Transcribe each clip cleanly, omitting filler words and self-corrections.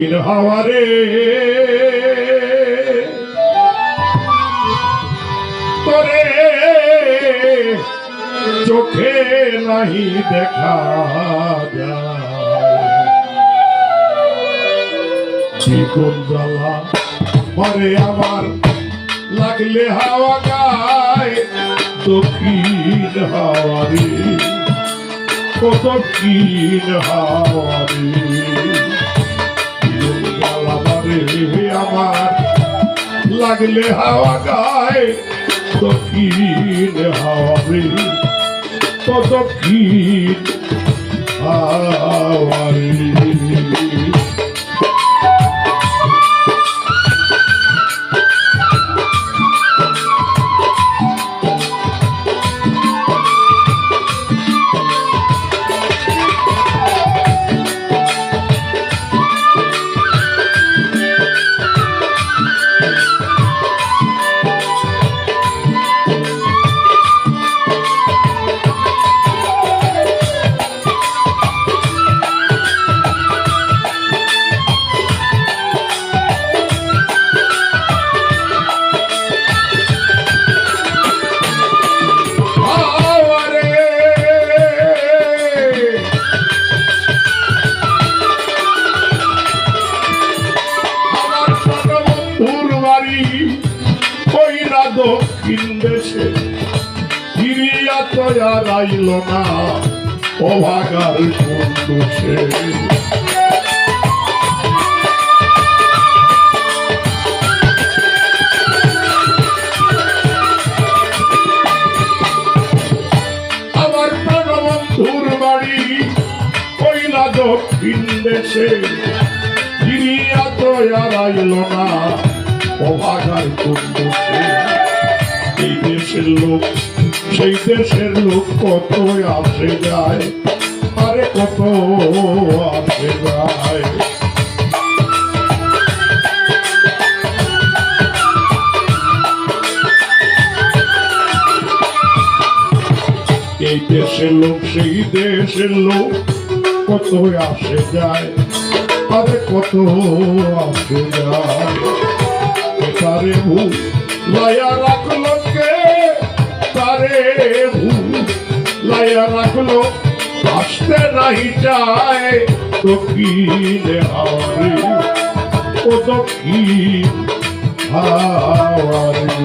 হাওয়ারে তোরে চোখে নাহি দেখা যায় চিকন জ্বালা পরে আমার লাগলে হাওয়া গায় দক্ষিণ হাওয়ারে ও দক্ষিণ হাওয়ারে আমার লাগলে হাওয়া গায় দক্ষিণ হাওয়ারে তো দক্ষিণ হাওয়ারে দক্ষিণ দেশে ফিরিয়া তো আর আইল না অভাগার কুণ্ডুষে আমার প্রাণবন্ধুর বাড়ি কইলা দক্ষিণ দেশে ফিরিয়া তো আর আইল না অভাগার কুণ্ডুষে এই দেশের লোক সেই দেশের লোক কত আসে যায় আরে কত আসে যায় এই দেশের লোক সেই দেশের লোক কত আসে যায় আরে কত আসে যায় তারে ভূত লায়া রাখলো কে তারে ভূত লায়া রাখলো আসতে নাহি যায় দক্ষিণ হাওয়ারে ও দক্ষিণ হাওয়ারে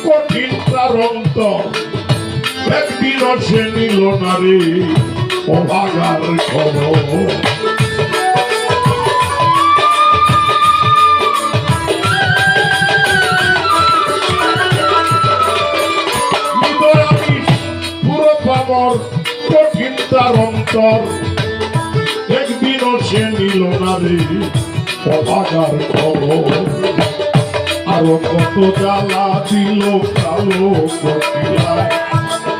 কঠিন প্রারন্ত একদিন সে নিল না রে অভাগার খবর পুরো পাবর কঠিন তার অন্তর একদিন সে নিল না রে অভাগার খবর আরো কত জ্বালা দিল কালো কোকিলায়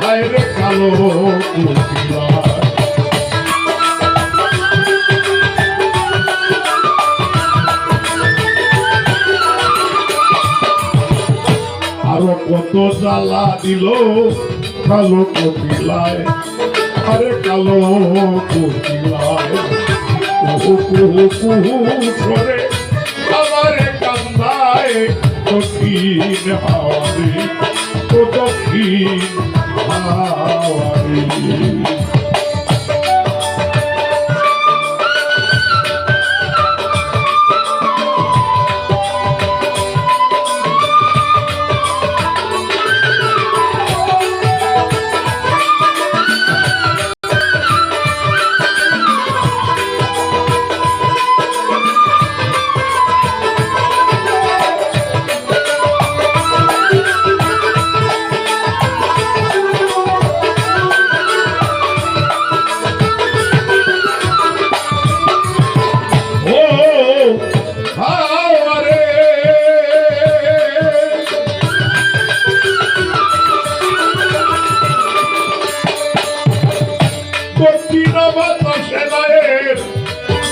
বাইরে কালো কোকিলায় আরো কত জ্বালা দিল কালো কোকিলায় আরে কালো কোকিলায় কুহু কুহু কুহু করে আমারে কান্দ দক্ষিণ হাওয়ারে ও দক্ষিণ হাওয়ারে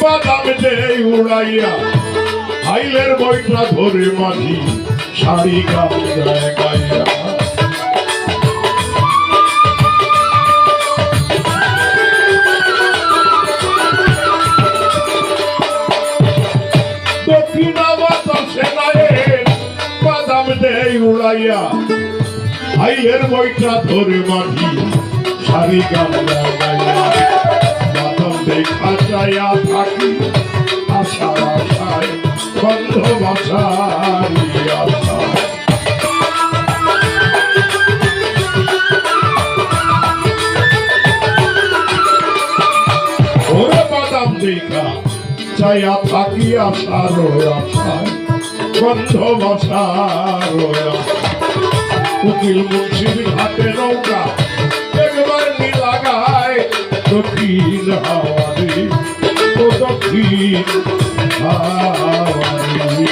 বাদাম দেই উড়াইয়া হাইলের বইটা ধরে মাঝি শাড়ি গায়ে গাইয়া দক্ষিণা বাতাসে নায়ের বাদাম দেই উড়াইয়া হাইলের বইটা ধরে মাঝি শাড়ি গায়ে গাইয়া দেখা যাইয়া থাকি আশার আশায় বন্ধ বাসারি আশায় ওরে বাদাম দেখা যাইয়া থাকি আশার আশায় বন্ধ বাসার উকিল মুন্সির ঘাটে নৌকা একবার মিলাগায় দক্ষিণ হাওয়ারে ও দক্ষিণ হাওয়ারে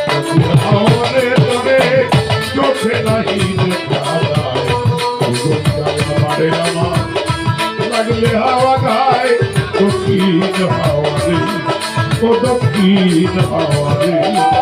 দক্ষিণ হাওয়ারে তোরে চোখে নাহি দেখা যায় মারে আমার লাগলে হাওয়া গায় দক্ষিণ হাওয়ারে ও দক্ষিণ হাওয়ারে